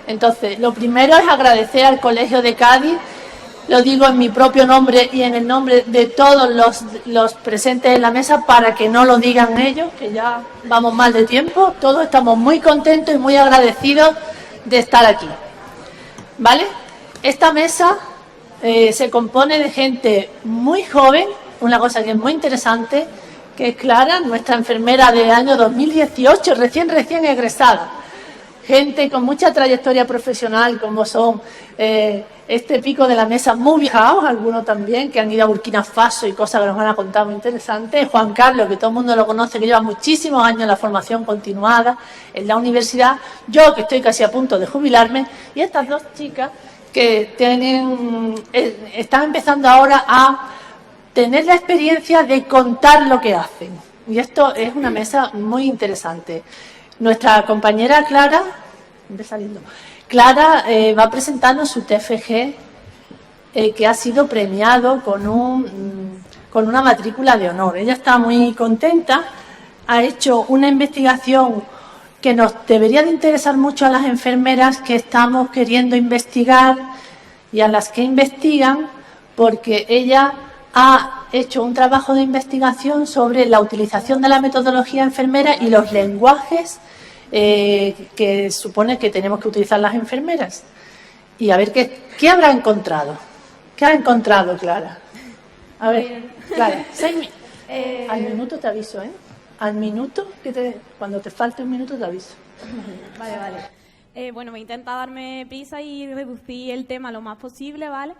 Entonces, lo primero es agradecer al Colegio de Cádiz, lo digo en mi propio nombre y en el nombre de todos los presentes en la mesa para que no lo digan ellos, que ya vamos mal de tiempo. Todos estamos muy contentos y muy agradecidos de estar aquí. ¿Vale? Esta mesa se compone de gente muy joven, una cosa que es muy interesante, que es Clara, nuestra enfermera del año 2018, recién egresada. Gente con mucha trayectoria profesional, como son este pico de la mesa, muy viajados, algunos también, que han ido a Burkina Faso y cosas que nos van a contar muy interesantes. Juan Carlos, que todo el mundo lo conoce, que lleva muchísimos años en la formación continuada en la universidad. Yo, que estoy casi a punto de jubilarme. Y estas dos chicas que están empezando ahora a tener la experiencia de contar lo que hacen. Y esto es una mesa muy interesante. Nuestra compañera Clara va presentando su TFG, que ha sido premiado con una matrícula de honor. Ella está muy contenta, ha hecho una investigación que nos debería de interesar mucho a las enfermeras que estamos queriendo investigar y a las que investigan, porque ella ha hecho un trabajo de investigación sobre la utilización de la metodología enfermera y los lenguajes que supone que tenemos que utilizar las enfermeras. Y a ver qué habrá encontrado. ¿Qué ha encontrado, Clara? A ver, Clara, al minuto te aviso, ¿eh? Al minuto, cuando te falte un minuto te aviso. Vale. Bueno, voy a intentar darme prisa y reducir el tema lo más posible, ¿vale?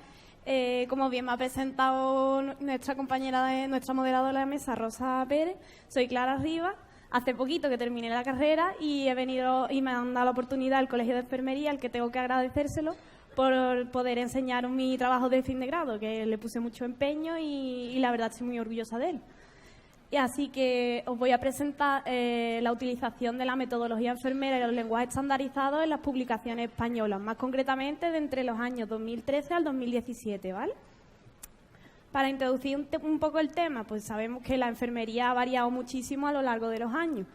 Como bien me ha presentado nuestra compañera, nuestra moderadora de mesa, Rosa Pérez, soy Clara Rivas. Hace poquito que terminé la carrera y he venido y me han dado la oportunidad al Colegio de Enfermería, al que tengo que agradecérselo, por poder enseñar mi trabajo de fin de grado, que le puse mucho empeño y la verdad estoy muy orgullosa de él. Y así que os voy a presentar la utilización de la metodología enfermera y los lenguajes estandarizados en las publicaciones españolas, más concretamente de entre los años 2013 al 2017, ¿vale? Para introducir un poco el tema, pues sabemos que la enfermería ha variado muchísimo a lo largo de los años,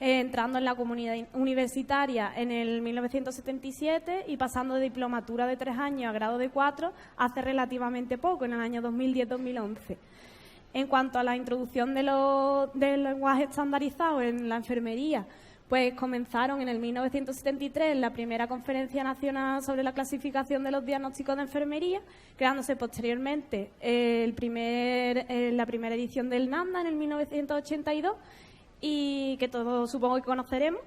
entrando en la comunidad universitaria en el 1977 y pasando de diplomatura de 3 años a grado de 4 hace relativamente poco, en el año 2010-2011. En cuanto a la introducción del lenguaje estandarizado en la enfermería, pues comenzaron en el 1973 la primera Conferencia Nacional sobre la Clasificación de los Diagnósticos de Enfermería, creándose posteriormente la primera edición del NAMDA en el 1982, y que todos supongo que conoceremos,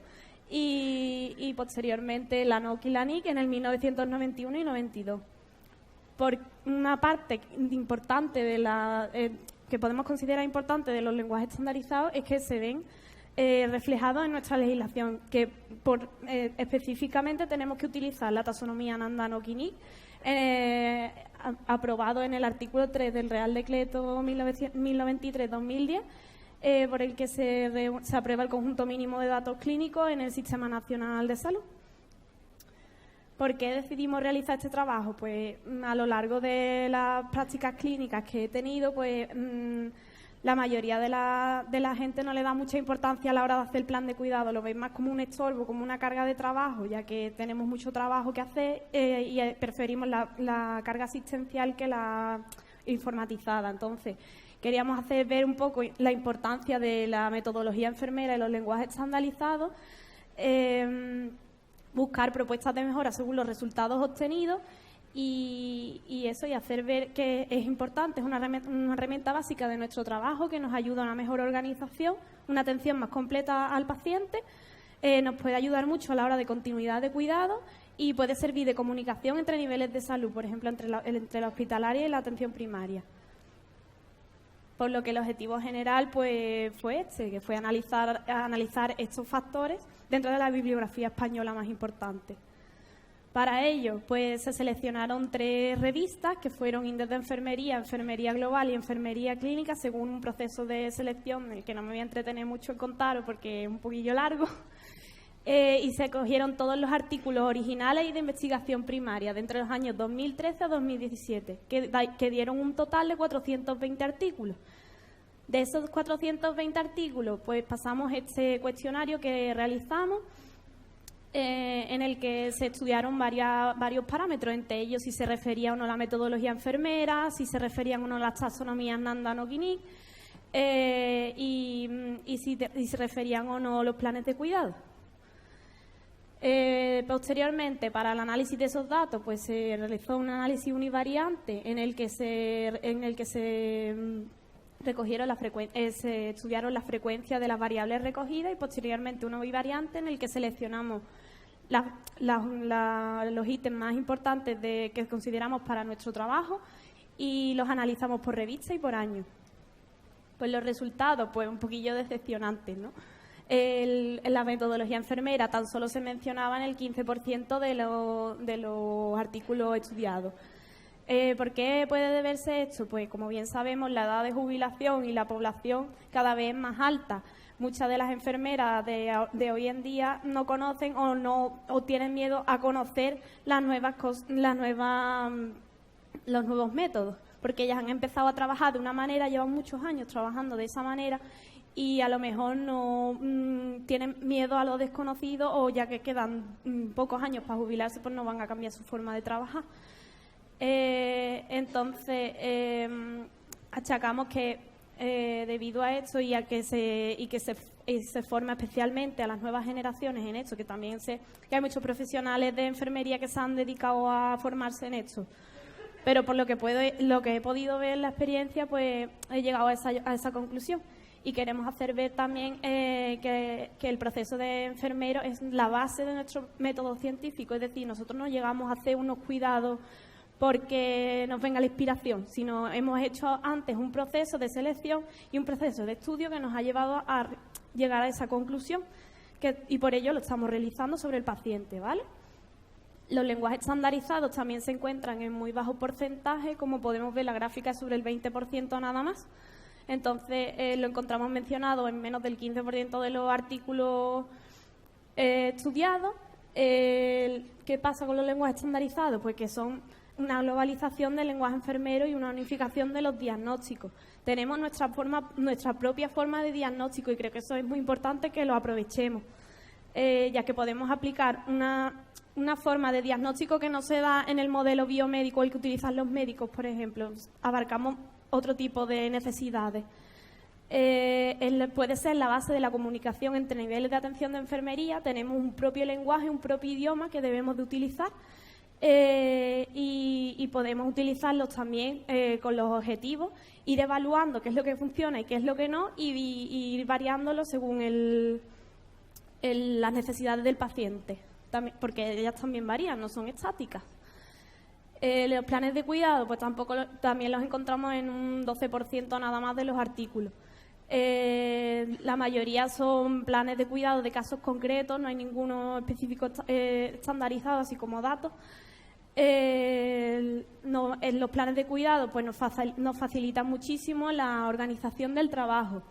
y posteriormente la NOC y la NIC en el 1991 y 92. Por una parte importante que podemos considerar importante de los lenguajes estandarizados es que se ven reflejados en nuestra legislación, que específicamente tenemos que utilizar la taxonomía NAMDA, NOC y NIC, aprobado en el artículo 3 del Real Decreto 1093-2010, por el que se aprueba el conjunto mínimo de datos clínicos en el Sistema Nacional de Salud. ¿Por qué decidimos realizar este trabajo? Pues a lo largo de las prácticas clínicas que he tenido, pues la mayoría de la gente no le da mucha importancia a la hora de hacer el plan de cuidado, lo veis más como un estorbo, como una carga de trabajo, ya que tenemos mucho trabajo que hacer y preferimos la carga asistencial que la informatizada. Entonces, queríamos hacer ver un poco la importancia de la metodología enfermera y los lenguajes estandarizados, buscar propuestas de mejora según los resultados obtenidos y hacer ver que es importante, es una herramienta básica de nuestro trabajo que nos ayuda a una mejor organización, una atención más completa al paciente, nos puede ayudar mucho a la hora de continuidad de cuidado y puede servir de comunicación entre niveles de salud, por ejemplo, entre la hospitalaria y la atención primaria. Por lo que el objetivo general pues fue que fue analizar estos factores dentro de la bibliografía española más importante. Para ello, pues se seleccionaron 3 revistas que fueron Índice de Enfermería, Enfermería Global y Enfermería Clínica, según un proceso de selección en el que no me voy a entretener mucho en contaros porque es un poquillo largo. Y se cogieron todos los artículos originales y de investigación primaria de entre los años 2013 a 2017, que dieron un total de 420 artículos. De esos 420 artículos, pues pasamos este cuestionario que realizamos, en el que se estudiaron varios parámetros, entre ellos si se refería o no a la metodología enfermera, si se referían o no a las taxonomías Nanda-Noguinic y si se referían o no a los planes de cuidado. Posteriormente, para el análisis de esos datos, pues se realizó un análisis univariante en el que se recogieron se estudiaron las frecuencias de las variables recogidas, y posteriormente uno bivariante en el que seleccionamos los ítems más importantes que consideramos para nuestro trabajo y los analizamos por revista y por año. Pues los resultados, pues un poquillo decepcionantes, ¿no? En la metodología enfermera tan solo se mencionaba en el 15% de los artículos estudiados. ¿Por qué puede deberse esto? Pues como bien sabemos, la edad de jubilación y la población cada vez es más alta. Muchas de las enfermeras de hoy en día no conocen o tienen miedo a conocer los nuevos métodos, porque ellas han empezado a trabajar de una manera, llevan muchos años trabajando de esa manera y a lo mejor no tienen miedo a lo desconocido, o ya que quedan pocos años para jubilarse, pues no van a cambiar su forma de trabajar. Entonces, achacamos que debido a esto y a que se forma especialmente a las nuevas generaciones en esto, que también sé que hay muchos profesionales de enfermería que se han dedicado a formarse en esto, pero por lo que he podido ver en la experiencia, pues he llegado a esa conclusión. Y queremos hacer ver también que el proceso de enfermero es la base de nuestro método científico, es decir, nosotros no llegamos a hacer unos cuidados porque nos venga la inspiración, sino hemos hecho antes un proceso de selección y un proceso de estudio que nos ha llevado a llegar a esa conclusión, y por ello lo estamos realizando sobre el paciente, ¿vale? Los lenguajes estandarizados también se encuentran en muy bajo porcentaje, como podemos ver, la gráfica es sobre el 20% nada más. Entonces, lo encontramos mencionado en menos del 15% de los artículos estudiados. ¿Qué pasa con los lenguajes estandarizados? Pues que son una globalización del lenguaje enfermero y una unificación de los diagnósticos. Tenemos nuestra propia forma de diagnóstico, y creo que eso es muy importante que lo aprovechemos, ya que podemos aplicar una forma de diagnóstico que no se da en el modelo biomédico, el que utilizan los médicos, por ejemplo. Abarcamos otro tipo de necesidades. Puede ser la base de la comunicación entre niveles de atención de enfermería. Tenemos un propio lenguaje, un propio idioma que debemos de utilizar, y podemos utilizarlos también con los objetivos, ir evaluando qué es lo que funciona y qué es lo que no, y ir variándolo según las necesidades del paciente, también, porque ellas también varían, no son estáticas. Los planes de cuidado, pues también los encontramos en un 12% nada más de los artículos. La mayoría son planes de cuidado de casos concretos, no hay ninguno específico estandarizado, así como datos. En los planes de cuidado pues nos facilitan muchísimo la organización del trabajo.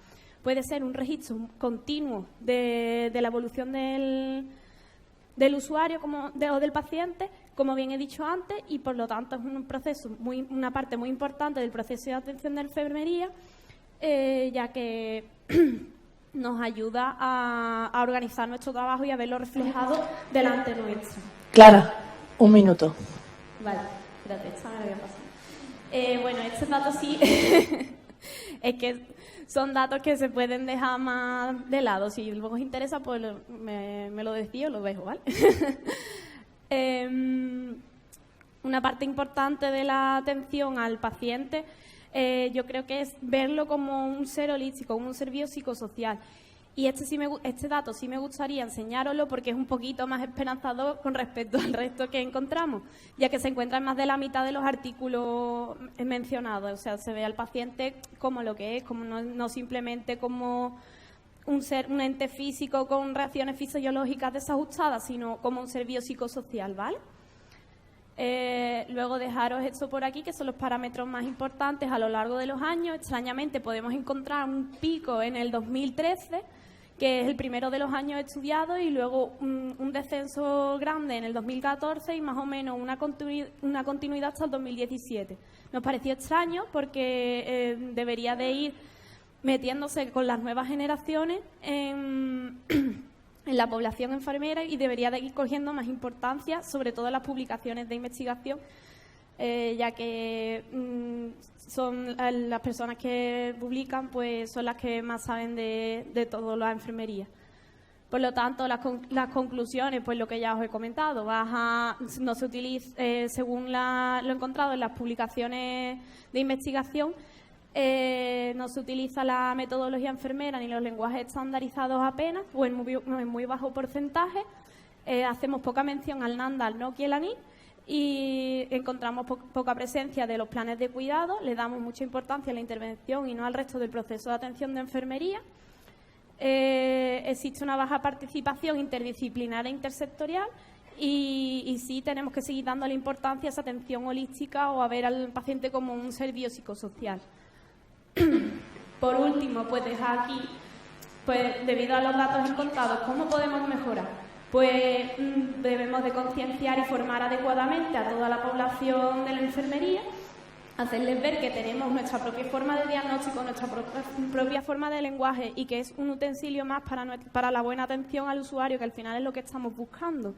Puede ser un registro continuo de la evolución del usuario o del paciente, como bien he dicho antes, y por lo tanto es una parte muy importante del proceso de atención de enfermería, ya que nos ayuda a organizar nuestro trabajo y a verlo reflejado delante nuestro. Clara, un minuto. Vale, espérate, esta me la voy a pasar. Bueno, estos datos sí, es que son datos que se pueden dejar más de lado. Si luego os interesa, pues me lo decís o lo dejo, ¿vale? Una parte importante de la atención al paciente, yo creo que es verlo como un ser holístico, como un ser biopsicosocial. Y este dato sí me gustaría enseñároslo, porque es un poquito más esperanzador con respecto al resto que encontramos, ya que se encuentra en más de la mitad de los artículos mencionados. O sea, se ve al paciente como lo que es, como no simplemente como un ente físico con reacciones fisiológicas desajustadas, sino como un ser biopsicosocial, ¿vale? Luego dejaros esto por aquí, que son los parámetros más importantes a lo largo de los años. Extrañamente podemos encontrar un pico en el 2013, que es el primero de los años estudiados, y luego un descenso grande en el 2014 y más o menos una continuidad hasta el 2017. Nos pareció extraño porque debería de ir metiéndose con las nuevas generaciones en en la población enfermera y debería de ir cogiendo más importancia, sobre todo en las publicaciones de investigación, ya que son las personas que publican, pues son las que más saben de toda la enfermería. Por lo tanto, las conclusiones, pues lo que ya os he comentado, no se utiliza, según lo encontrado en las publicaciones de investigación, no se utiliza la metodología enfermera ni los lenguajes estandarizados apenas, o en muy bajo porcentaje. Hacemos poca mención al NANDA, al NOC y el ANI, y encontramos poca presencia de los planes de cuidado. Le damos mucha importancia a la intervención y no al resto del proceso de atención de enfermería. Existe una baja participación interdisciplinar e intersectorial y sí tenemos que seguir dando la importancia a esa atención holística o a ver al paciente como un ser biopsicosocial. Por último, pues dejar aquí, pues debido a los datos encontrados, ¿cómo podemos mejorar? Pues debemos de concienciar y formar adecuadamente a toda la población de la enfermería, hacerles ver que tenemos nuestra propia forma de diagnóstico, nuestra propia forma de lenguaje y que es un utensilio más para la buena atención al usuario, que al final es lo que estamos buscando.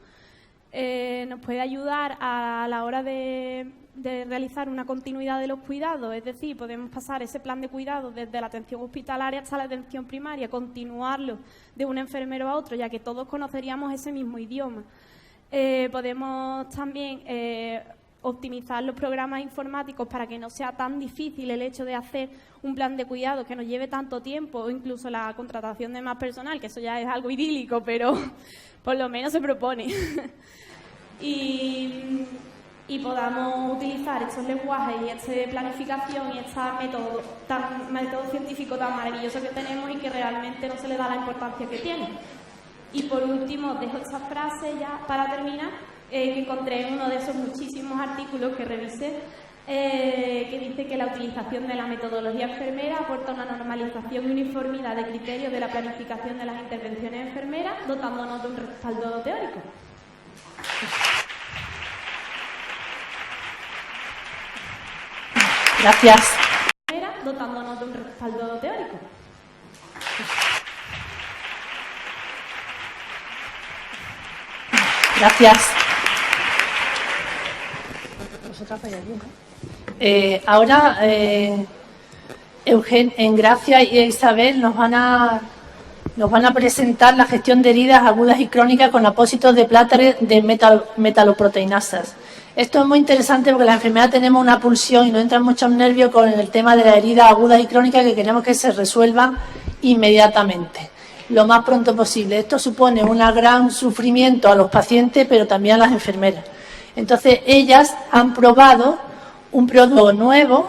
Nos puede ayudar a la hora de realizar una continuidad de los cuidados, es decir, podemos pasar ese plan de cuidado desde la atención hospitalaria hasta la atención primaria, continuarlo de un enfermero a otro, ya que todos conoceríamos ese mismo idioma. Podemos también optimizar los programas informáticos para que no sea tan difícil el hecho de hacer un plan de cuidado que nos lleve tanto tiempo, o incluso la contratación de más personal, que eso ya es algo idílico, pero por lo menos se propone. y podamos utilizar estos lenguajes y esta planificación y este método científico tan maravilloso que tenemos y que realmente no se le da la importancia que tiene. Y por último, dejo esta frase ya para terminar, que encontré en uno de esos muchísimos artículos que revisé, que dice que la utilización de la metodología enfermera aporta una normalización y uniformidad de criterios de la planificación de las intervenciones enfermeras, dotándonos de un respaldo teórico. Gracias. Dotándonos de un respaldo teórico. Gracias. Ahora, Gracia y Isabel nos van a presentar la gestión de heridas agudas y crónicas con apósitos de plata de metaloproteinasas. Esto es muy interesante porque la enfermedad tenemos una pulsión y nos entran muchos nervios con el tema de las heridas agudas y crónicas que queremos que se resuelvan inmediatamente, lo más pronto posible. Esto supone un gran sufrimiento a los pacientes, pero también a las enfermeras. Entonces, ellas han probado un producto nuevo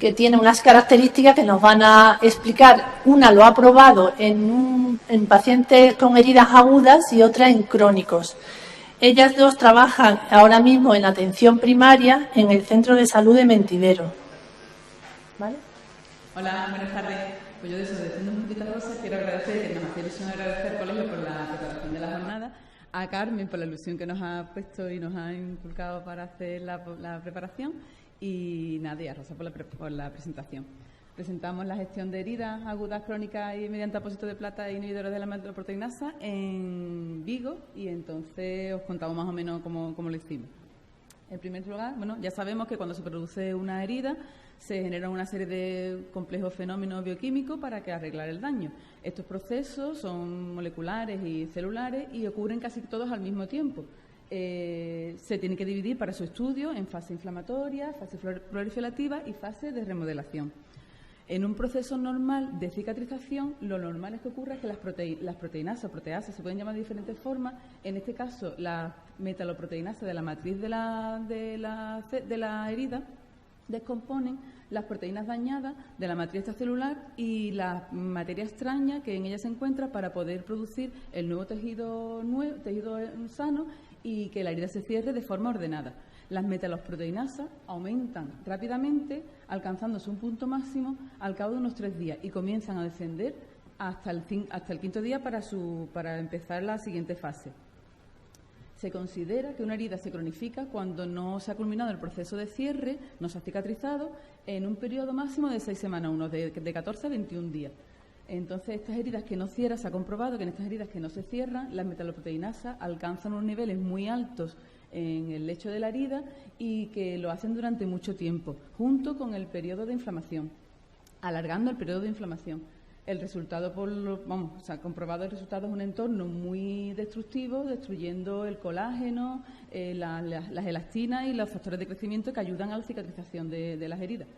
que tiene unas características que nos van a explicar. Una lo ha probado en pacientes con heridas agudas y otra en crónicos. Ellas dos trabajan ahora mismo en atención primaria en el Centro de Salud de Mentidero. ¿Vale? Hola, buenas tardes. Pues yo, desobedeciendo un poquito la cosa, quiero agradecer, que nos hacía ilusión agradecer al colegio por la preparación de la jornada, a Carmen por la ilusión que nos ha puesto y nos ha inculcado para hacer la preparación, y nada, y a Rosa por la presentación. Presentamos la gestión de heridas agudas, crónicas y mediante apósitos de plata e inhibidores de la metaloproteinasa en Vigo, y entonces os contamos más o menos cómo lo hicimos. En primer lugar, bueno, ya sabemos que cuando se produce una herida se generan una serie de complejos fenómenos bioquímicos para que arreglar el daño. Estos procesos son moleculares y celulares y ocurren casi todos al mismo tiempo. Se tienen que dividir para su estudio en fase inflamatoria, fase proliferativa y fase de remodelación. En un proceso normal de cicatrización, lo normal es que ocurra que las proteínasas o proteasas se pueden llamar de diferentes formas. En este caso, la metaloproteinasa de la matriz de la herida descomponen las proteínas dañadas de la matriz extracelular y la materia extraña que en ella se encuentra para poder producir el nuevo tejido sano y que la herida se cierre de forma ordenada. Las metaloproteinasas aumentan rápidamente, alcanzándose un punto máximo al cabo de unos 3 días y comienzan a descender hasta el 5.º día para empezar la siguiente fase. Se considera que una herida se cronifica cuando no se ha culminado el proceso de cierre, no se ha cicatrizado, en un periodo máximo de 6 semanas, unos de 14 a 21 días. Entonces, estas heridas que no cierran, se ha comprobado que en estas heridas que no se cierran, las metaloproteinasas alcanzan unos niveles muy altos en el lecho de la herida y que lo hacen durante mucho tiempo, junto con el periodo de inflamación, alargando el periodo de inflamación. El resultado, se ha comprobado el resultado es un entorno muy destructivo, destruyendo el colágeno, las elastinas y los factores de crecimiento que ayudan a la cicatrización de las heridas.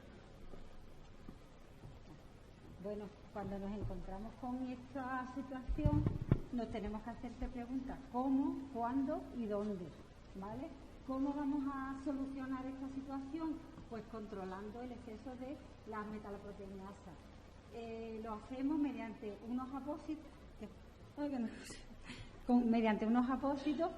Bueno, cuando nos encontramos con esta situación, nos tenemos que hacerse preguntas: ¿cómo, cuándo y dónde? ¿Vale? ¿Cómo vamos a solucionar esta situación? Pues controlando el exceso de las metaloproteinasas. Lo hacemos mediante unos apósitos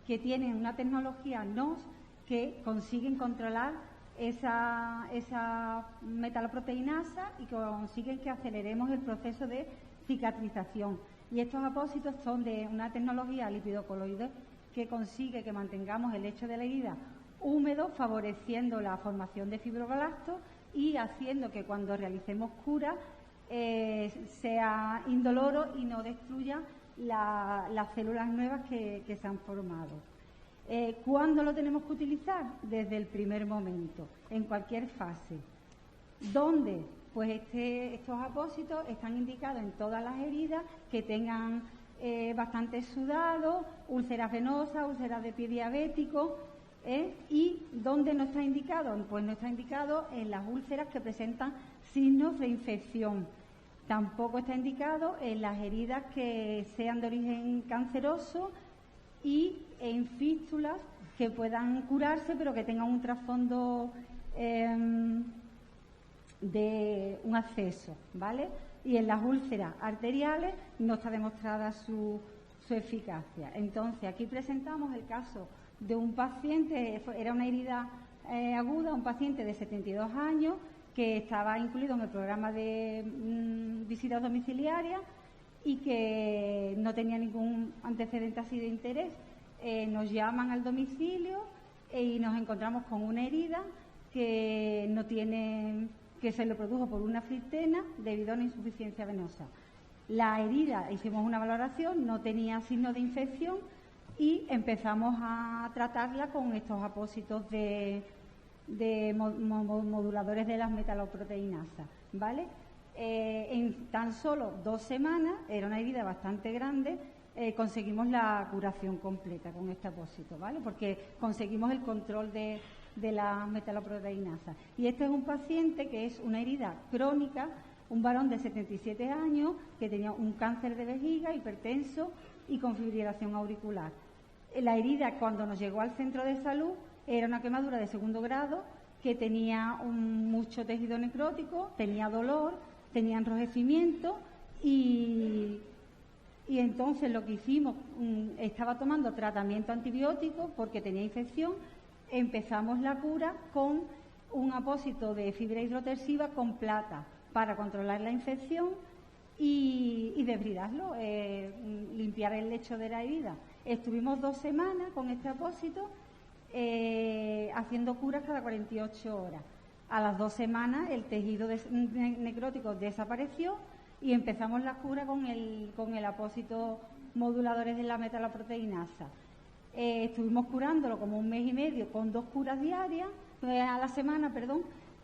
que tienen una tecnología NOS que consiguen controlar esa metaloproteinasa y que consiguen que aceleremos el proceso de cicatrización. Y estos apósitos son de una tecnología lipidocoloide que consigue que mantengamos el lecho de la herida húmedo, favoreciendo la formación de fibroblastos y haciendo que cuando realicemos cura sea indoloro y no destruya las células nuevas que se han formado. ¿Cuándo lo tenemos que utilizar? Desde el primer momento, en cualquier fase. ¿Dónde? Pues estos apósitos están indicados en todas las heridas que tengan bastante sudado, úlceras venosas, úlceras de pie diabético. ¿Y dónde no está indicado? Pues no está indicado en las úlceras que presentan signos de infección. Tampoco está indicado en las heridas que sean de origen canceroso y en fístulas que puedan curarse pero que tengan un trasfondo de un absceso, ¿vale? Y en las úlceras arteriales no está demostrada su eficacia. Entonces, aquí presentamos el caso de un paciente, era una herida aguda, un paciente de 72 años que estaba incluido en el programa de visitas domiciliarias y que no tenía ningún antecedente así de interés. Nos llaman al domicilio y nos encontramos con una herida que se le produjo por una flitena debido a una insuficiencia venosa. La herida, hicimos una valoración, no tenía signos de infección y empezamos a tratarla con estos apósitos de moduladores de las metaloproteinasas, ¿vale? En tan solo 2 semanas, era una herida bastante grande, conseguimos la curación completa con este apósito, ¿vale? Porque conseguimos el control de las metaloproteinasas. Y este es un paciente que es una herida crónica, un varón de 77 años que tenía un cáncer de vejiga, hipertenso y con fibrilación auricular. La herida, cuando nos llegó al centro de salud, era una quemadura de 2º grado que tenía mucho tejido necrótico, tenía dolor, tenía enrojecimiento y entonces lo que hicimos, estaba tomando tratamiento antibiótico porque tenía infección. Empezamos la cura con un apósito de fibra hidrotersiva con plata para controlar la infección y desbridarlo, limpiar el lecho de la herida. Estuvimos 2 semanas con este apósito haciendo curas cada 48 horas. A las 2 semanas el tejido necrótico desapareció y empezamos la cura con el apósito moduladores de la metaloproteinasa. Estuvimos curándolo como 1 mes y medio con 2 curas diarias, a la semana,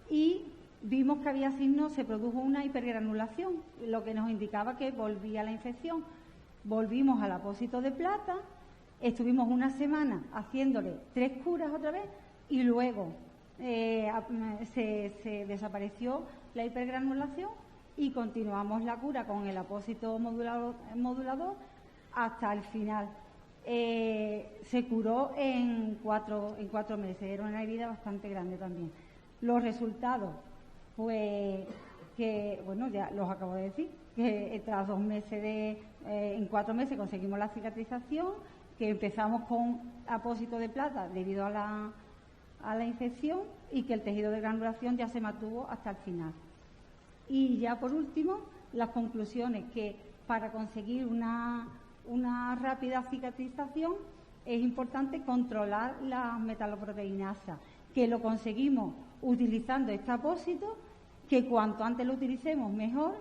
y vimos que había signos, se produjo una hipergranulación, lo que nos indicaba que volvía la infección. Volvimos al apósito de plata, estuvimos 1 semana haciéndole 3 curas otra vez y luego se desapareció la hipergranulación y continuamos la cura con el apósito modulador hasta el final. Se curó en 4 meses, era una herida bastante grande también. Los resultados, pues, que bueno, ya los acabo de decir, que tras 2 meses en 4 meses conseguimos la cicatrización, que empezamos con apósito de plata debido a la infección y que el tejido de granulación ya se mantuvo hasta el final. Y ya por último, las conclusiones, que para conseguir una rápida cicatrización es importante controlar las metaloproteinasas, que lo conseguimos utilizando este apósito, que cuanto antes lo utilicemos mejor,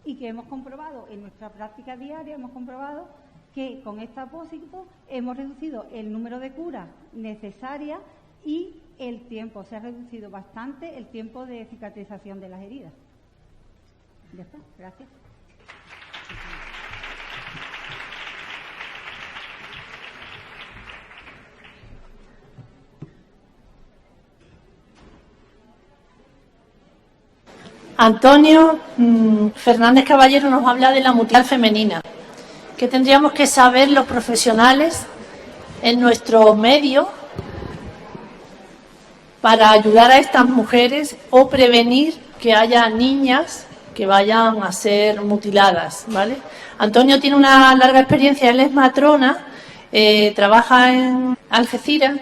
y que hemos comprobado en nuestra práctica diaria, hemos comprobado que con este apósito hemos reducido el número de curas necesarias y el tiempo. Se ha reducido bastante el tiempo de cicatrización de las heridas. Ya está, gracias. Antonio Fernández Caballero nos habla de la mutilación femenina, que tendríamos que saber los profesionales en nuestro medio para ayudar a estas mujeres o prevenir que haya niñas que vayan a ser mutiladas, ¿vale? Antonio tiene una larga experiencia, él es matrona, trabaja en Algeciras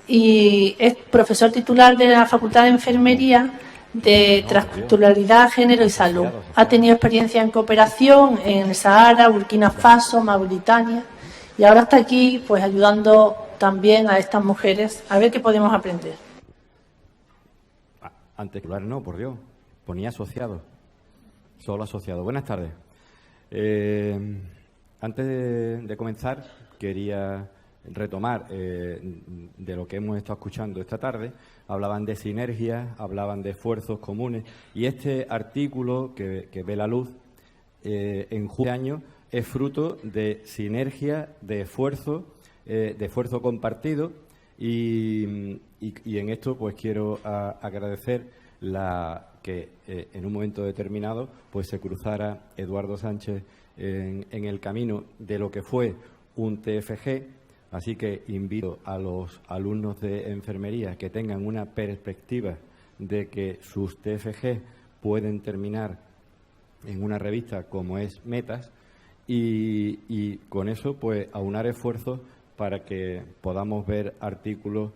y es profesor titular de la Facultad de Enfermería de Transculturalidad, Género y Salud. Ha tenido experiencia en cooperación en el Sahara, Burkina Faso, Mauritania y ahora está aquí pues ayudando también a estas mujeres a ver qué podemos aprender. Antes que hablar, no, por Dios, ponía asociado, solo asociado. Buenas tardes. Antes de comenzar, quería retomar de lo que hemos estado escuchando esta tarde. Hablaban de sinergias, hablaban de esfuerzos comunes y este artículo que ve la luz en junio de año es fruto de sinergia, de esfuerzo compartido y en esto pues quiero agradecer que en un momento determinado pues se cruzara Eduardo Sánchez en el camino de lo que fue un TFG. Así que invito a los alumnos de enfermería que tengan una perspectiva de que sus TFG pueden terminar en una revista como es Metas y con eso pues aunar esfuerzos para que podamos ver artículos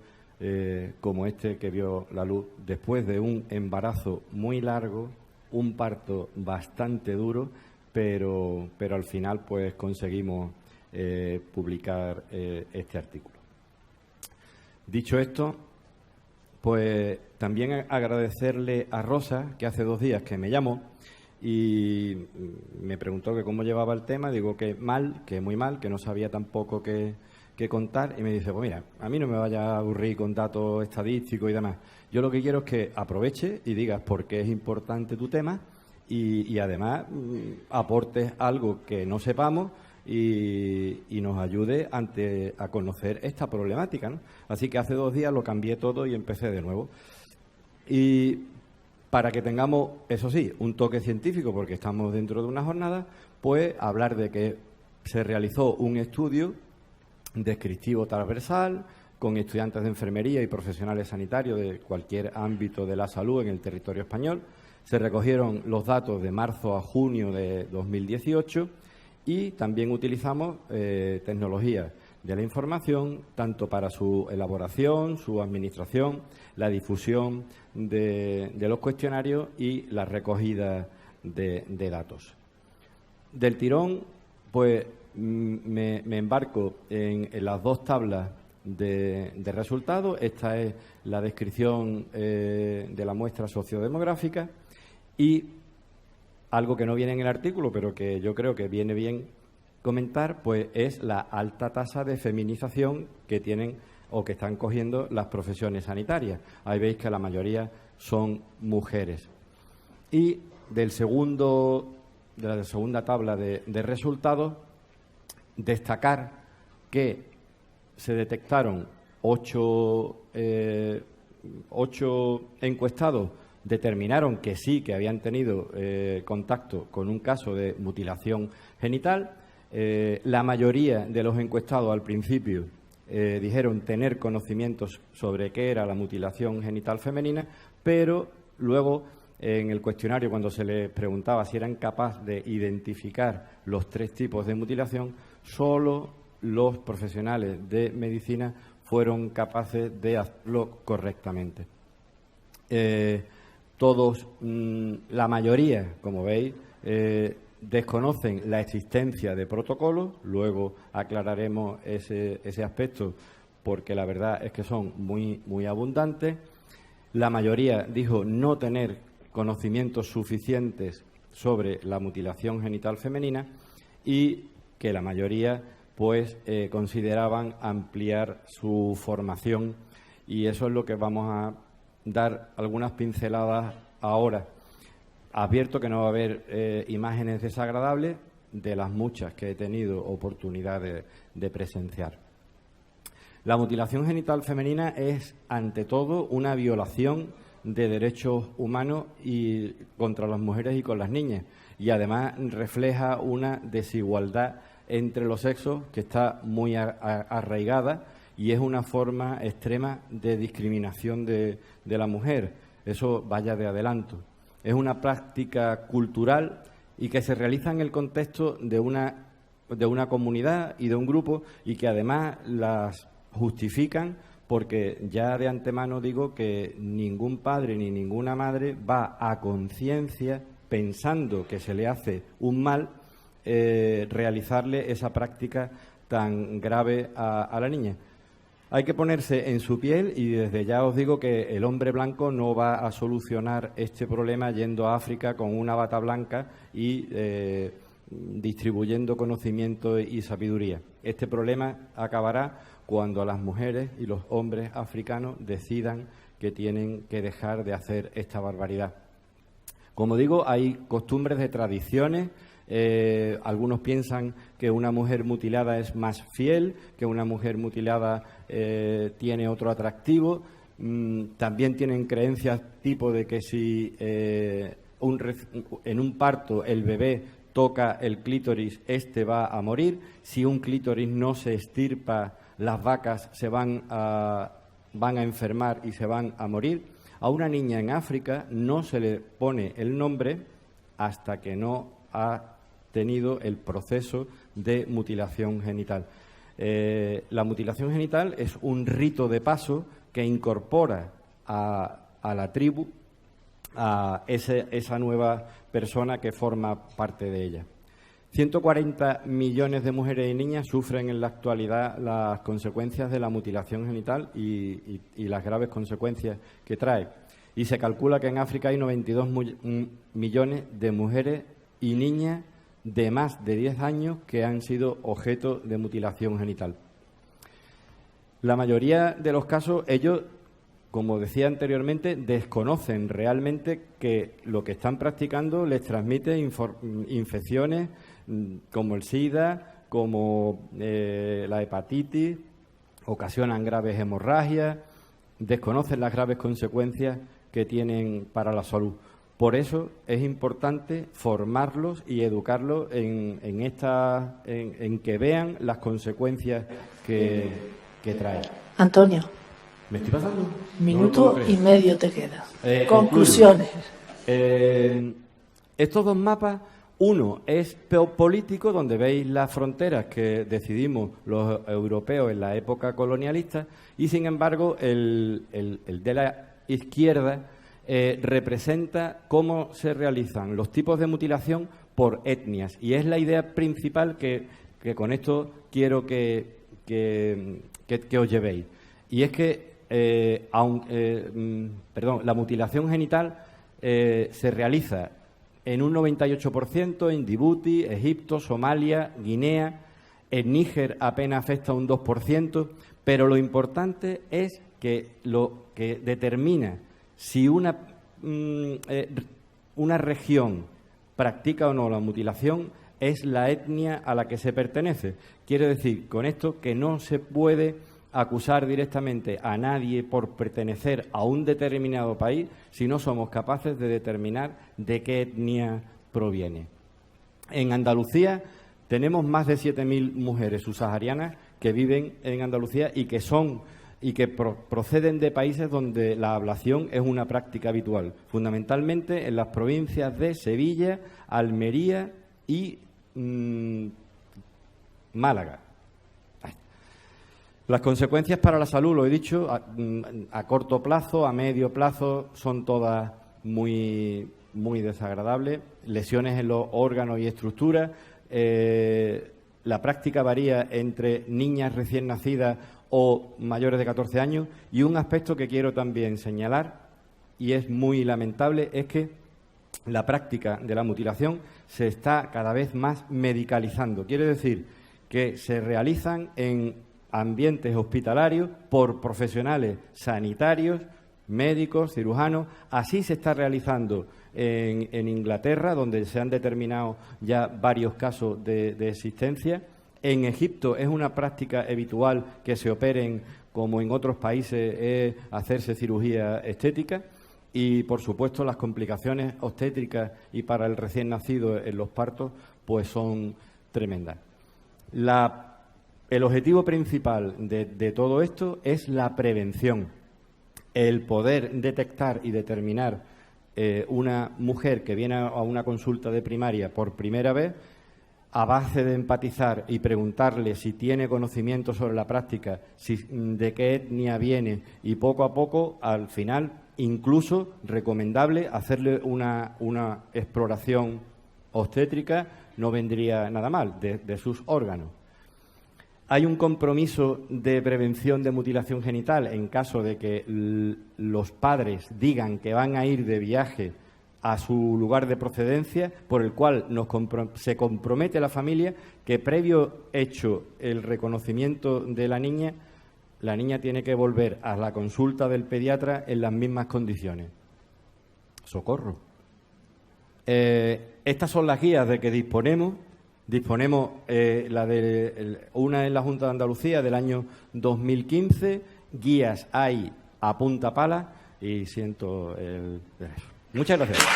como este que vio la luz después de un embarazo muy largo, un parto bastante duro, pero al final pues conseguimos publicar este artículo. Dicho esto, pues también agradecerle a Rosa, que hace 2 días que me llamó y me preguntó que cómo llevaba el tema. Digo que mal, que muy mal, que no sabía tampoco qué contar, y me dice, pues mira, a mí no me vaya a aburrir con datos estadísticos y demás. Yo lo que quiero es que aproveches y digas por qué es importante tu tema y además aportes algo que no sepamos y nos ayude a conocer esta problemática, ¿no? Así que hace 2 días lo cambié todo y empecé de nuevo. Y para que tengamos, eso sí, un toque científico, porque estamos dentro de una jornada, pues hablar de que se realizó un estudio descriptivo transversal con estudiantes de enfermería y profesionales sanitarios de cualquier ámbito de la salud en el territorio español. Se recogieron los datos de marzo a junio de 2018 y también utilizamos tecnologías de la información tanto para su elaboración, su administración, la difusión de los cuestionarios y la recogida de datos. Del tirón, pues me embarco en las 2 tablas de resultados. Esta es la descripción de la muestra sociodemográfica y algo que no viene en el artículo, pero que yo creo que viene bien comentar, pues es la alta tasa de feminización que tienen o que están cogiendo las profesiones sanitarias. Ahí veis que la mayoría son mujeres. Y de la segunda tabla de resultados, destacar que se detectaron 8 encuestados determinaron que sí, que habían tenido contacto con un caso de mutilación genital. La mayoría de los encuestados al principio dijeron tener conocimientos sobre qué era la mutilación genital femenina, pero luego en el cuestionario, cuando se les preguntaba si eran capaces de identificar los 3 tipos de mutilación, solo los profesionales de medicina fueron capaces de hacerlo correctamente. Todos, la mayoría, como veis, desconocen la existencia de protocolos. Luego aclararemos ese aspecto porque la verdad es que son muy abundantes. La mayoría dijo no tener conocimientos suficientes sobre la mutilación genital femenina y que la mayoría pues consideraban ampliar su formación, y eso es lo que vamos a dar algunas pinceladas ahora. Advierto que no va a haber imágenes desagradables de las muchas que he tenido oportunidad de presenciar. La mutilación genital femenina es, ante todo, una violación de derechos humanos y contra las mujeres y con las niñas, y además refleja una desigualdad entre los sexos que está muy arraigada y es una forma extrema de discriminación de la mujer. Eso vaya de adelanto. Es una práctica cultural y que se realiza en el contexto de una comunidad y de un grupo, y que además las justifican, porque ya de antemano digo que ningún padre ni ninguna madre va a conciencia, pensando que se le hace un mal, realizarle esa práctica tan grave a la niña. Hay que ponerse en su piel, y desde ya os digo que el hombre blanco no va a solucionar este problema yendo a África con una bata blanca y distribuyendo conocimiento y sabiduría. Este problema acabará cuando las mujeres y los hombres africanos decidan que tienen que dejar de hacer esta barbaridad. Como digo, hay costumbres de tradiciones. Algunos piensan que una mujer mutilada es más fiel, que una mujer mutilada tiene otro atractivo. También tienen creencias tipo de que si en un parto el bebé toca el clítoris, este va a morir. Si un clítoris no se estirpa, las vacas se van a enfermar y se van a morir. A una niña en África no se le pone el nombre hasta que no ha tenido el proceso de mutilación genital. La mutilación genital es un rito de paso que incorpora a la tribu a esa nueva persona que forma parte de ella. 140 millones de mujeres y niñas sufren en la actualidad las consecuencias de la mutilación genital y las graves consecuencias que trae. Y se calcula que en África hay 92 millones de mujeres y niñas de más de 10 años que han sido objeto de mutilación genital. La mayoría de los casos, ellos, como decía anteriormente, desconocen realmente que lo que están practicando les transmite infecciones como el SIDA, como la hepatitis, ocasionan graves hemorragias, desconocen las graves consecuencias que tienen para la salud. Por eso es importante formarlos y educarlos en que vean las consecuencias que trae. Antonio, ¿Me estoy pasando? minuto y medio te queda. Conclusiones. Estos dos mapas, uno es político, donde veis las fronteras que decidimos los europeos en la época colonialista, y sin embargo el de la izquierda representa cómo se realizan los tipos de mutilación por etnias, y es la idea principal que con esto quiero que os llevéis. Y es que la mutilación genital se realiza en un 98% en Djibouti, Egipto, Somalia, Guinea. En Níger apenas afecta un 2%, pero lo importante es que lo que determina si una región practica o no la mutilación es la etnia a la que se pertenece. Quiere decir con esto que no se puede acusar directamente a nadie por pertenecer a un determinado país si no somos capaces de determinar de qué etnia proviene. En Andalucía tenemos más de 7.000 mujeres subsaharianas que viven en Andalucía y que proceden de países donde la ablación es una práctica habitual, fundamentalmente en las provincias de Sevilla, Almería y Málaga. Las consecuencias para la salud, lo he dicho, a corto plazo, a medio plazo, son todas muy desagradables. Lesiones en los órganos y estructuras. La práctica varía entre niñas recién nacidas o mayores de 14 años. Y un aspecto que quiero también señalar, y es muy lamentable, es que la práctica de la mutilación se está cada vez más medicalizando. Quiere decir que se realizan en ambientes hospitalarios por profesionales sanitarios, médicos, cirujanos. Así se está realizando en Inglaterra, donde se han determinado ya varios casos de existencia. En Egipto es una práctica habitual que se operen, como en otros países, hacerse cirugía estética. Y, por supuesto, las complicaciones obstétricas y para el recién nacido en los partos pues son tremendas. El objetivo principal de todo esto es la prevención, el poder detectar y determinar una mujer que viene a una consulta de primaria por primera vez, a base de empatizar y preguntarle si tiene conocimiento sobre la práctica, de qué etnia viene, y poco a poco, al final, incluso recomendable hacerle una exploración obstétrica, no vendría nada mal, de sus órganos. Hay un compromiso de prevención de mutilación genital en caso de que los padres digan que van a ir de viaje a su lugar de procedencia, por el cual se compromete la familia que, previo hecho el reconocimiento de la niña tiene que volver a la consulta del pediatra en las mismas condiciones. ¡Socorro! Estas son las guías de que disponemos. Una en la Junta de Andalucía del año 2015, guías hay a punta pala, y siento el derecho. Muchas gracias.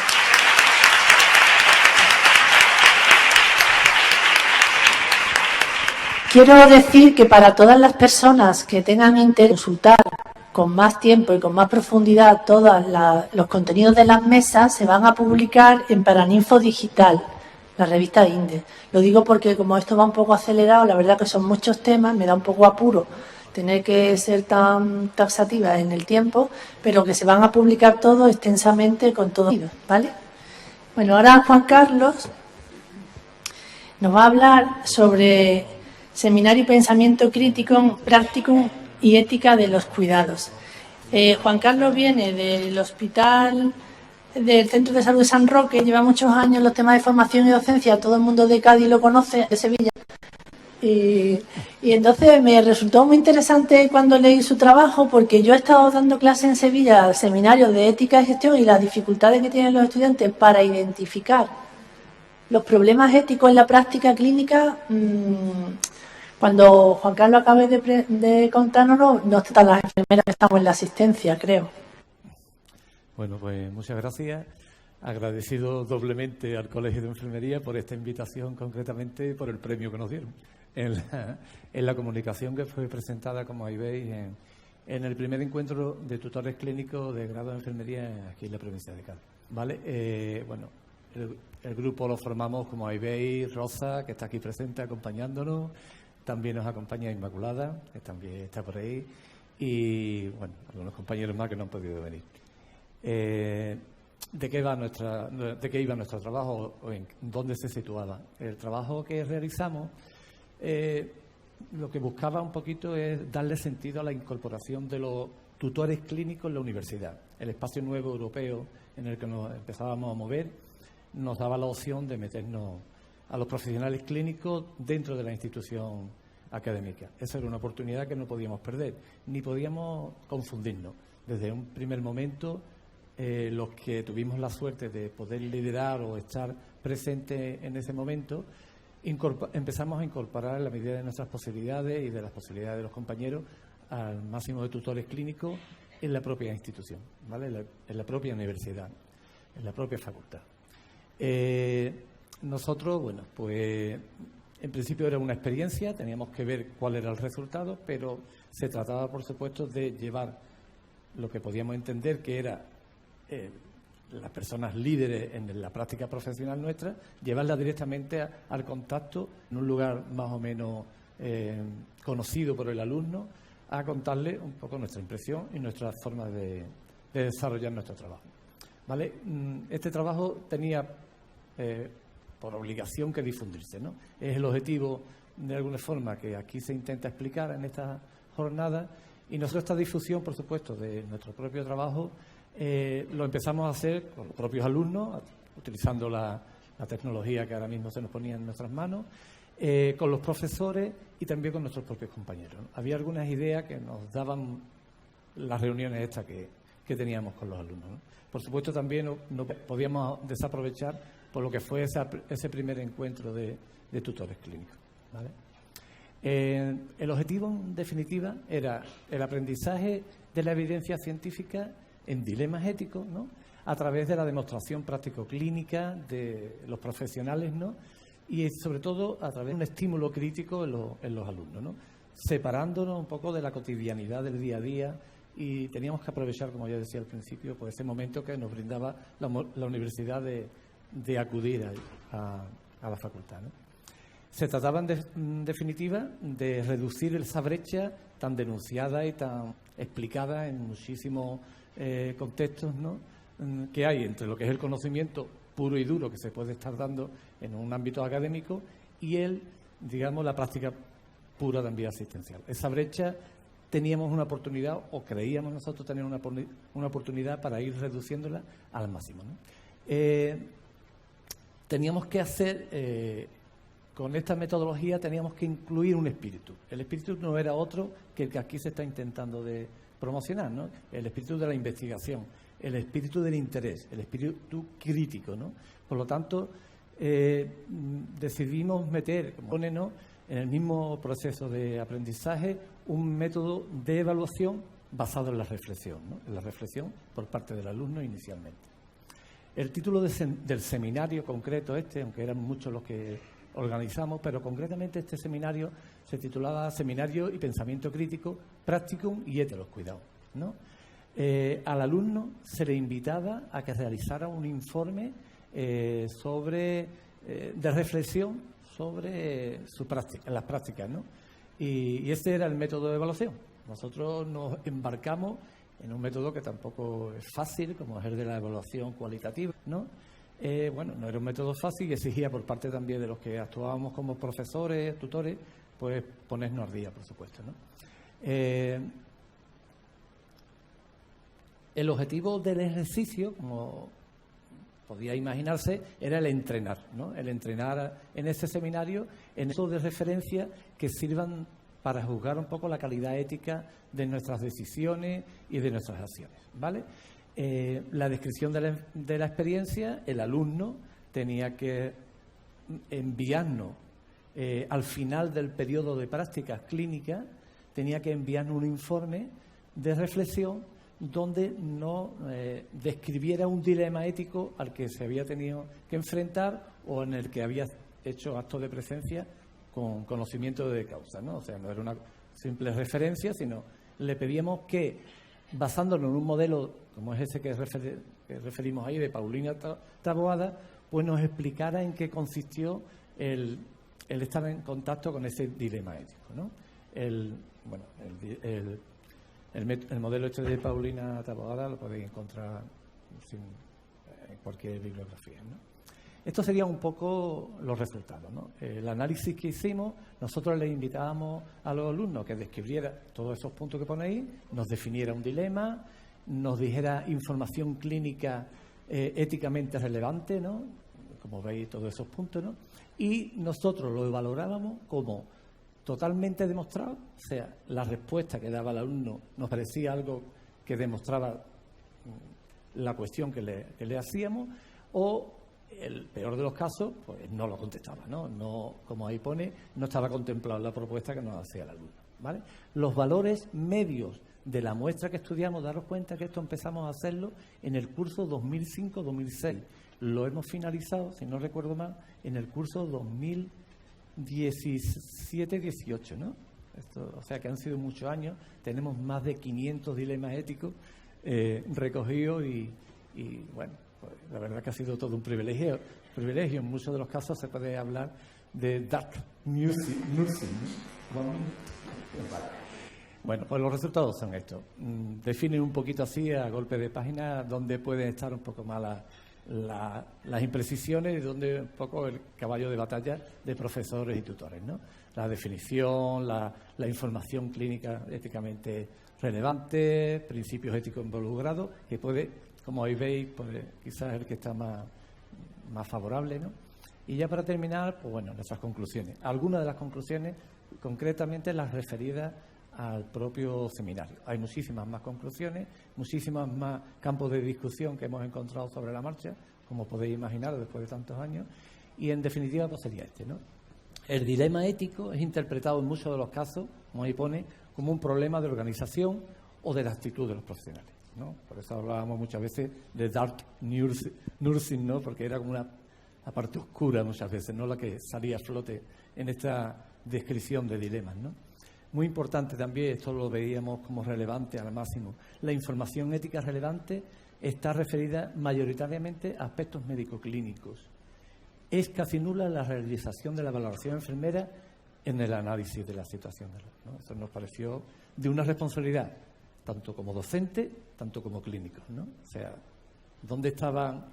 Quiero decir que para todas las personas que tengan interés en consultar con más tiempo y con más profundidad todos los contenidos de las mesas, se van a publicar en Paraninfo Digital, la revista INDE. Lo digo porque, como esto va un poco acelerado, la verdad que son muchos temas, me da un poco apuro tener que ser tan taxativa en el tiempo, pero que se van a publicar todo extensamente con todo, ¿vale? Bueno, ahora Juan Carlos nos va a hablar sobre Seminario y Pensamiento Crítico, Práctico y Ética de los Cuidados. Juan Carlos viene del Hospital del Centro de Salud de San Roque, lleva muchos años en los temas de formación y docencia, todo el mundo de Cádiz lo conoce, de Sevilla. Y entonces me resultó muy interesante cuando leí su trabajo, porque yo he estado dando clases en Sevilla, seminarios de ética y gestión, y las dificultades que tienen los estudiantes para identificar los problemas éticos en la práctica clínica. Cuando Juan Carlos acabe de contárnoslo, no están las enfermeras que estamos en la asistencia, creo. Bueno, pues muchas gracias. Agradecido doblemente al Colegio de Enfermería por esta invitación, concretamente por el premio que nos dieron en la comunicación que fue presentada, como ahí veis, en el primer encuentro de tutores clínicos de grado de enfermería aquí en la provincia de Cádiz. ¿Vale? Bueno, el grupo lo formamos, como ahí veis, Rosa, que está aquí presente acompañándonos. También nos acompaña Inmaculada, que también está por ahí. Y, bueno, algunos compañeros más que no han podido venir. ¿De qué iba nuestro trabajo o en dónde se situaba? El trabajo que realizamos lo que buscaba un poquito es darle sentido a la incorporación de los tutores clínicos en la universidad. El espacio nuevo europeo en el que nos empezábamos a mover nos daba la opción de meternos a los profesionales clínicos dentro de la institución académica. Esa era una oportunidad que no podíamos perder, ni podíamos confundirnos. Desde un primer momento, los que tuvimos la suerte de poder liderar o estar presentes en ese momento, empezamos a incorporar, en la medida de nuestras posibilidades y de las posibilidades de los compañeros, al máximo de tutores clínicos en la propia institución, ¿vale? En la propia universidad, en la propia facultad. Nosotros, bueno, pues en principio era una experiencia, teníamos que ver cuál era el resultado, pero se trataba, por supuesto, de llevar lo que podíamos entender que era las personas líderes en la práctica profesional nuestra, llevarlas directamente al contacto en un lugar más o menos conocido por el alumno, a contarle un poco nuestra impresión y nuestras formas de desarrollar nuestro trabajo. ¿Vale? Este trabajo tenía por obligación que difundirse, ¿no? Es el objetivo, de alguna forma, que aquí se intenta explicar en esta jornada, y nosotros esta difusión, por supuesto, de nuestro propio trabajo, lo empezamos a hacer con los propios alumnos, utilizando la tecnología que ahora mismo se nos ponía en nuestras manos, con los profesores y también con nuestros propios compañeros, ¿no? Había algunas ideas que nos daban las reuniones estas que teníamos con los alumnos, ¿no? Por supuesto, también no podíamos desaprovechar por lo que fue ese primer encuentro de tutores clínicos, ¿vale? El objetivo, en definitiva, era el aprendizaje de la evidencia científica en dilemas éticos, ¿no? A través de la demostración práctico-clínica de los profesionales, ¿no? Y sobre todo a través de un estímulo crítico en los alumnos, ¿no? Separándonos un poco de la cotidianidad del día a día, y teníamos que aprovechar, como ya decía al principio, pues ese momento que nos brindaba la universidad de acudir a la facultad, ¿no? Se trataba, en definitiva, de reducir esa brecha tan denunciada y tan explicada en muchísimos contextos, ¿no?, que hay entre lo que es el conocimiento puro y duro que se puede estar dando en un ámbito académico y la práctica pura también asistencial. Esa brecha teníamos una oportunidad, o creíamos nosotros tener una oportunidad para ir reduciéndola al máximo, ¿no? Teníamos que hacer, con esta metodología teníamos que incluir un espíritu. El espíritu no era otro que el que aquí se está intentando de promocionar, ¿no? El espíritu de la investigación, el espíritu del interés, el espíritu crítico, ¿no? Por lo tanto, decidimos meter, ¿no?, en el mismo proceso de aprendizaje, un método de evaluación basado en la reflexión, ¿no?, en la reflexión por parte del alumno inicialmente. El título del seminario concreto aunque eran muchos los que organizamos, pero concretamente este seminario se titulaba Seminario y Pensamiento Crítico, Practicum y Ética de los Cuidados, ¿no? Al alumno se le invitaba a que realizara un informe de reflexión sobre las prácticas, ¿no? Y ese era el método de evaluación. Nosotros nos embarcamos en un método que tampoco es fácil, como es el de la evaluación cualitativa, ¿no? No era un método fácil y exigía por parte también de los que actuábamos como profesores, tutores, pues ponernos al día, por supuesto, ¿no? El objetivo del ejercicio, como podía imaginarse, era el entrenar, ¿no? El entrenar en ese seminario, en eso de referencia que sirvan para juzgar un poco la calidad ética de nuestras decisiones y de nuestras acciones, ¿vale? La descripción de la experiencia, el alumno tenía que enviarnos, al final del periodo de prácticas clínicas, tenía que enviarnos un informe de reflexión donde no describiera un dilema ético al que se había tenido que enfrentar o en el que había hecho actos de presencia con conocimiento de causa, ¿no? O sea, no era una simple referencia, sino le pedíamos que, basándonos en un modelo como es ese que referimos ahí de Paulina Taboada, pues nos explicara en qué consistió el estar en contacto con ese dilema ético, ¿no? El modelo este de Paulina Taboada lo podéis encontrar en cualquier bibliografía, ¿no? Estos serían un poco los resultados, ¿no? El análisis que hicimos, nosotros les invitábamos a los alumnos que describiera todos esos puntos que pone ahí, nos definiera un dilema, nos dijera información clínica éticamente relevante, ¿no? Como veis, todos esos puntos, ¿no? Y nosotros lo valorábamos como totalmente demostrado, o sea, la respuesta que daba el alumno nos parecía algo que demostraba la cuestión que le hacíamos, o el peor de los casos, pues no lo contestaba, ¿no? No, como ahí pone, no estaba contemplado la propuesta que nos hacía el alumno, ¿vale? Los valores medios de la muestra que estudiamos, daros cuenta que esto empezamos a hacerlo en el curso 2005-2006. Lo hemos finalizado, si no recuerdo mal, en el curso 2017-18, ¿no? O sea que han sido muchos años, tenemos más de 500 dilemas éticos recogidos y bueno, pues la verdad que ha sido todo un privilegio. En muchos de los casos se puede hablar de dark nursing, ¿no? Bueno, pues los resultados son estos. Definen un poquito así, a golpe de página, dónde pueden estar un poco más las imprecisiones y dónde un poco el caballo de batalla de profesores y tutores, ¿no? La definición, la información clínica éticamente relevante, principios éticos involucrados, que puede, como ahí veis, pues quizás el que está más más favorable, ¿no? Y ya para terminar, pues bueno, nuestras conclusiones. Algunas de las conclusiones, concretamente las referidas al propio seminario. Hay muchísimas más conclusiones, muchísimas más campos de discusión que hemos encontrado sobre la marcha, como podéis imaginar después de tantos años, y en definitiva pues sería este, ¿no? El dilema ético es interpretado en muchos de los casos, como ahí pone, como un problema de organización o de la actitud de los profesionales, ¿no? Por eso hablábamos muchas veces de dark nursing, ¿no? Porque era como una parte oscura muchas veces, no la que salía a flote en esta descripción de dilemas, ¿no? Muy importante también, esto lo veíamos como relevante al máximo, la información ética relevante está referida mayoritariamente a aspectos médico-clínicos. Es casi nula la realización de la valoración enfermera en el análisis de la situación, ¿no? Eso nos pareció de una responsabilidad, tanto como docente, tanto como clínicos, ¿no? O sea,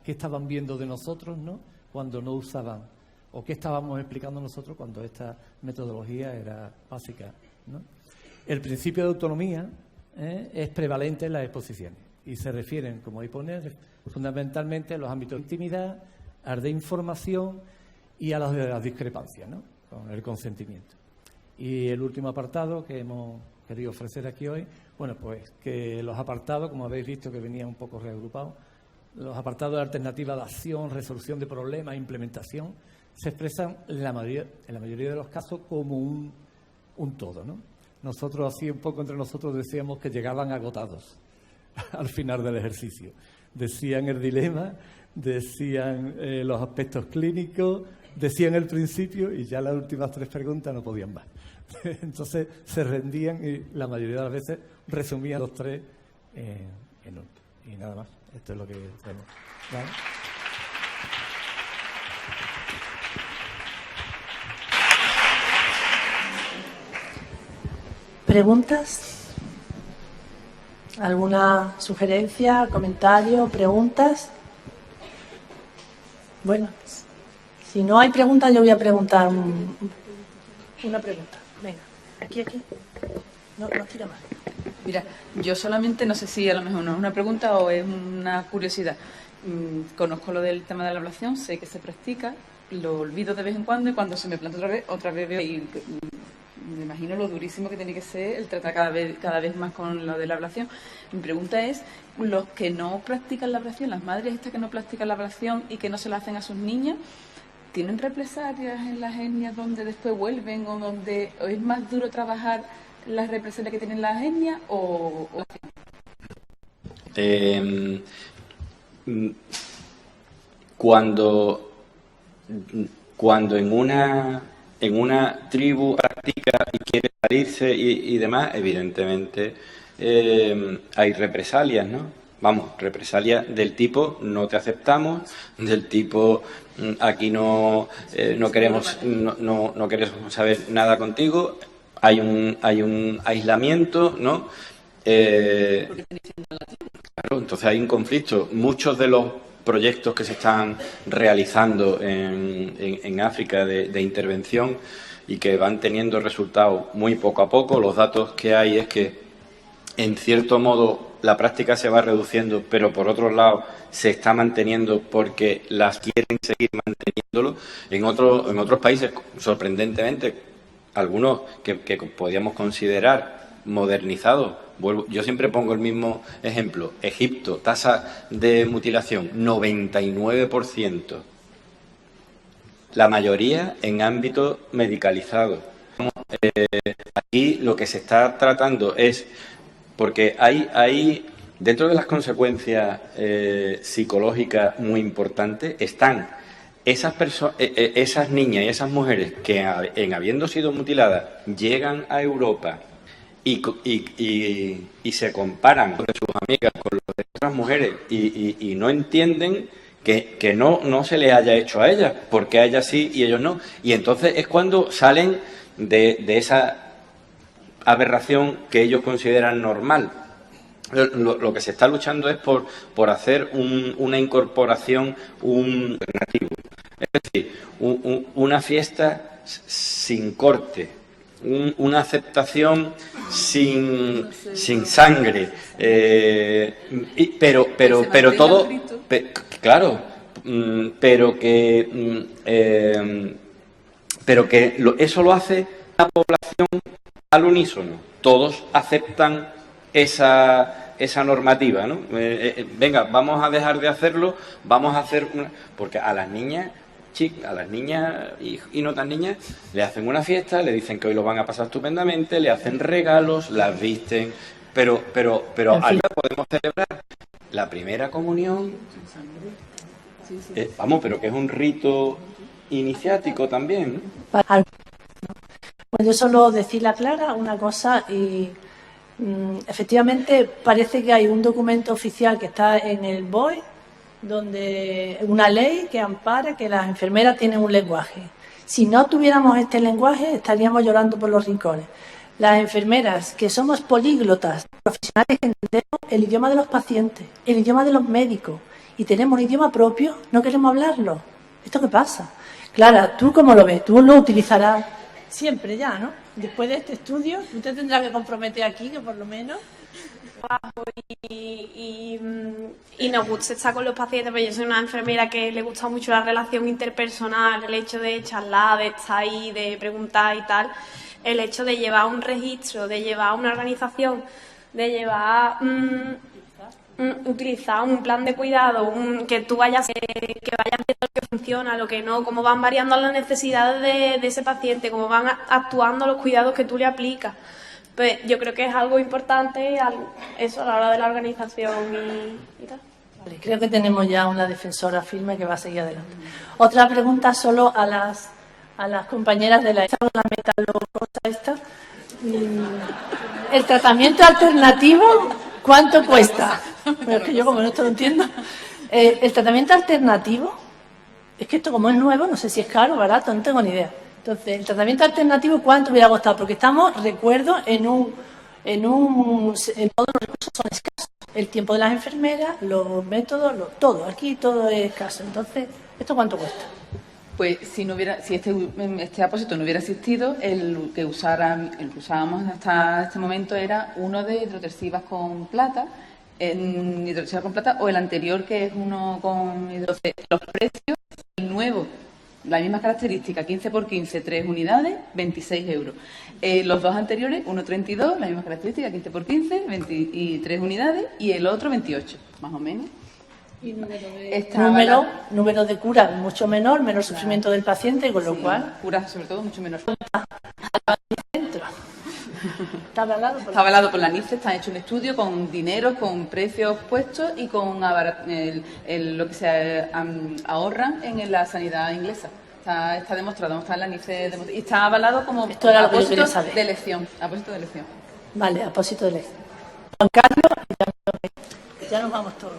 qué estaban viendo de nosotros, ¿no?, cuando no usaban, o qué estábamos explicando nosotros cuando esta metodología era básica, ¿no? El principio de autonomía es prevalente en las exposiciones y se refieren, como ahí pone, fundamentalmente a los ámbitos de intimidad, a de información y a las de las discrepancias, ¿no?, con el consentimiento. Y el último apartado que hemos querido ofrecer aquí hoy, bueno, pues que los apartados, como habéis visto que venían un poco reagrupados, los apartados de alternativa de acción, resolución de problemas, implementación, se expresan en la mayoría de los casos como un todo, ¿no? Nosotros así un poco entre nosotros decíamos que llegaban agotados al final del ejercicio. Decían el dilema, decían los aspectos clínicos, decían el principio y ya las últimas 3 preguntas no podían más. Entonces se rendían y la mayoría de las veces resumían los 3 en uno. Y nada más, esto es lo que tenemos. ¿Vale? ¿Preguntas? ¿Alguna sugerencia, comentario, preguntas? Bueno, si no hay preguntas, yo voy a preguntar una pregunta. Venga, aquí. No tira más. Mira, yo solamente, no sé si a lo mejor no es una pregunta o es una curiosidad. Conozco lo del tema de la ablación, sé que se practica, lo olvido de vez en cuando y cuando se me planta otra vez veo y me imagino lo durísimo que tiene que ser el tratar cada vez más con lo de la ablación. Mi pregunta es, los que no practican la ablación, las madres estas que no practican la ablación y que no se la hacen a sus niñas, ¿tienen represalias en las etnias donde después vuelven o donde es más duro trabajar las represalias que tienen las etnias o cuando en una tribu practica y quiere salirse y demás, evidentemente hay represalias, ¿no? Vamos, represalias del tipo no te aceptamos, del tipo aquí no queremos saber nada contigo, hay un aislamiento, ¿no? Claro, entonces hay un conflicto. Muchos de los proyectos que se están realizando en África de intervención y que van teniendo resultados muy poco a poco, los datos que hay es que en cierto modo la práctica se va reduciendo, pero por otro lado se está manteniendo porque las quieren seguir manteniéndolo. En otros países, sorprendentemente, algunos que podríamos considerar modernizados. Yo siempre pongo el mismo ejemplo. Egipto, tasa de mutilación, 99%. La mayoría en ámbito medicalizado. Aquí lo que se está tratando es, porque hay dentro de las consecuencias psicológicas muy importantes, están esas niñas y esas mujeres que, habiendo sido mutiladas, llegan a Europa y se comparan con sus amigas, con las de otras mujeres, y no entienden que no se le haya hecho a ellas, porque a ellas sí y ellos no. Y entonces es cuando salen de esa aberración que ellos consideran normal. Lo que se está luchando es por hacer una incorporación, un alternativo. Es decir, una fiesta sin corte, una aceptación sin sangre, pero todo, claro, pero que eso lo hace la población al unísono. Todos aceptan esa normativa, ¿no? Venga, vamos a dejar de hacerlo, vamos a hacer una... Porque a las niñas y no tan niñas le hacen una fiesta, le dicen que hoy lo van a pasar estupendamente, le hacen regalos, las visten, pero ahora podemos celebrar la primera comunión, vamos, pero que es un rito iniciático también, ¿no? Bueno, yo solo decirle a Clara una cosa y efectivamente parece que hay un documento oficial que está en el BOE, donde una ley que ampara que las enfermeras tienen un lenguaje. Si no tuviéramos este lenguaje, estaríamos llorando por los rincones. Las enfermeras, que somos políglotas, profesionales que entendemos el idioma de los pacientes, el idioma de los médicos, y tenemos un idioma propio, no queremos hablarlo. ¿Esto qué pasa? Clara, ¿tú cómo lo ves? Tú lo utilizarás siempre ya, ¿no? Después de este estudio, usted tendrá que comprometer aquí, que por lo menos... Y nos gusta estar con los pacientes, pero yo soy una enfermera que le gusta mucho la relación interpersonal, el hecho de charlar, de estar ahí, de preguntar y tal, el hecho de llevar un registro, de llevar una organización, de llevar utilizar un plan de cuidado, que tú vayas viendo lo que funciona, lo que no, cómo van variando las necesidades de ese paciente, cómo van actuando los cuidados que tú le aplicas. Pues yo creo que es algo importante eso a la hora de la organización y tal. Vale, creo que tenemos ya una defensora firme que va a seguir adelante. Otra pregunta solo a las compañeras de la metalocosa esta. ¿El tratamiento alternativo cuánto cuesta? Bueno, es que yo como esto lo entiendo. El tratamiento alternativo, es que esto como es nuevo, no sé si es caro o barato, no tengo ni idea. Entonces, ¿el tratamiento alternativo cuánto hubiera costado? Porque estamos, recuerdo, en todos los recursos son escasos. El tiempo de las enfermeras, los métodos, todo. Aquí todo es escaso. Entonces, ¿esto cuánto cuesta? Pues si este apósito no hubiera existido, el que usábamos hasta este momento era uno de hidrotersivas con plata, o el anterior, que es uno con hidrotersivas. Los precios, el nuevo, la misma característica, 15 por 15, 3 unidades, 26 euros. Los dos anteriores, 1,32, la misma característica, 15 por 15, 23 unidades, y el otro 28, más o menos. Y número de curas mucho menor, menor sufrimiento del paciente, con lo cual... Curas, sobre todo, mucho menor. Está avalado por la NICE, está hecho un estudio con dinero, con precios puestos y con lo que se ahorran en la sanidad inglesa. Está demostrado, está en la NICE y está avalado como apósito de elección. Vale, apósito de elección. Juan Carlos, ya nos vamos todos.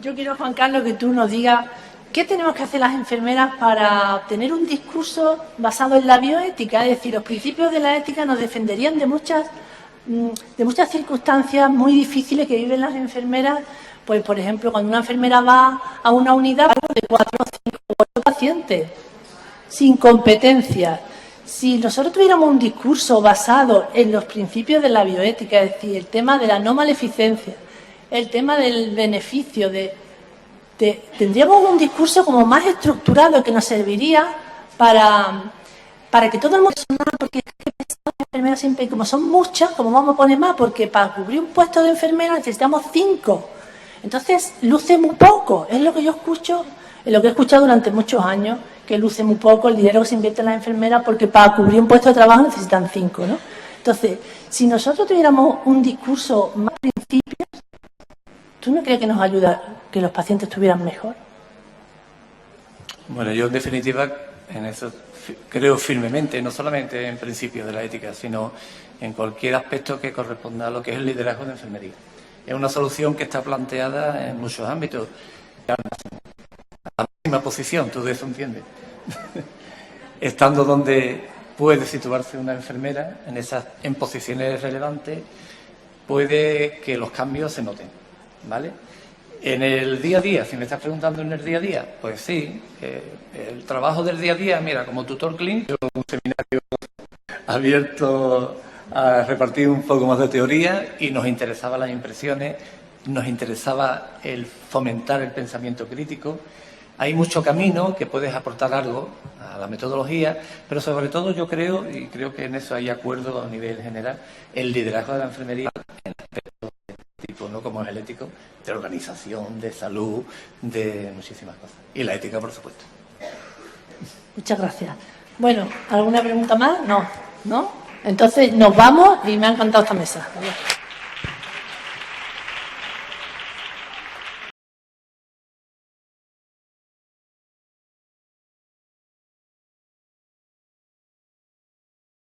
Yo quiero, Juan Carlos, que tú nos digas qué tenemos que hacer las enfermeras para tener un discurso basado en la bioética. Es decir, los principios de la ética nos defenderían de muchas circunstancias muy difíciles que viven las enfermeras. Pues, por ejemplo, cuando una enfermera va a una unidad de 4, 5 o 8 pacientes sin competencia. Si nosotros tuviéramos un discurso basado en los principios de la bioética, es decir, el tema de la no maleficencia, el tema del beneficio, tendríamos un discurso como más estructurado que nos serviría para que todo el mundo... Porque es que las enfermeras siempre, como son muchas, como vamos a poner más, porque para cubrir un puesto de enfermera necesitamos 5. Entonces, luce muy poco. Es lo que yo escucho, es lo que he escuchado durante muchos años, que luce muy poco el dinero que se invierte en las enfermeras porque para cubrir un puesto de trabajo necesitan 5, ¿no? Entonces, si nosotros tuviéramos un discurso más principios, ¿tú no crees que nos ayuda que los pacientes estuvieran mejor? Bueno, yo en definitiva en eso creo firmemente, no solamente en principios de la ética, sino en cualquier aspecto que corresponda a lo que es el liderazgo de enfermería. Es una solución que está planteada en muchos ámbitos. A la máxima posición, tú de eso entiendes. Estando donde puede situarse una enfermera, en posiciones relevantes, puede que los cambios se noten, ¿vale? En el día a día, si me estás preguntando en el día a día, pues sí, el trabajo del día a día, mira, como tutor clínico, un seminario abierto a repartir un poco más de teoría y nos interesaban las impresiones, nos interesaba el fomentar el pensamiento crítico Hay mucho camino que puedes aportar algo a la metodología, pero sobre todo yo creo, y creo que en eso hay acuerdo a nivel general, el liderazgo de la enfermería en aspectos de este tipo, ¿no? Como es el ético, de organización, de salud, de muchísimas cosas. Y la ética, por supuesto. Muchas gracias. Bueno, ¿alguna pregunta más? No, ¿no? Entonces nos vamos y me ha encantado esta mesa. Adiós.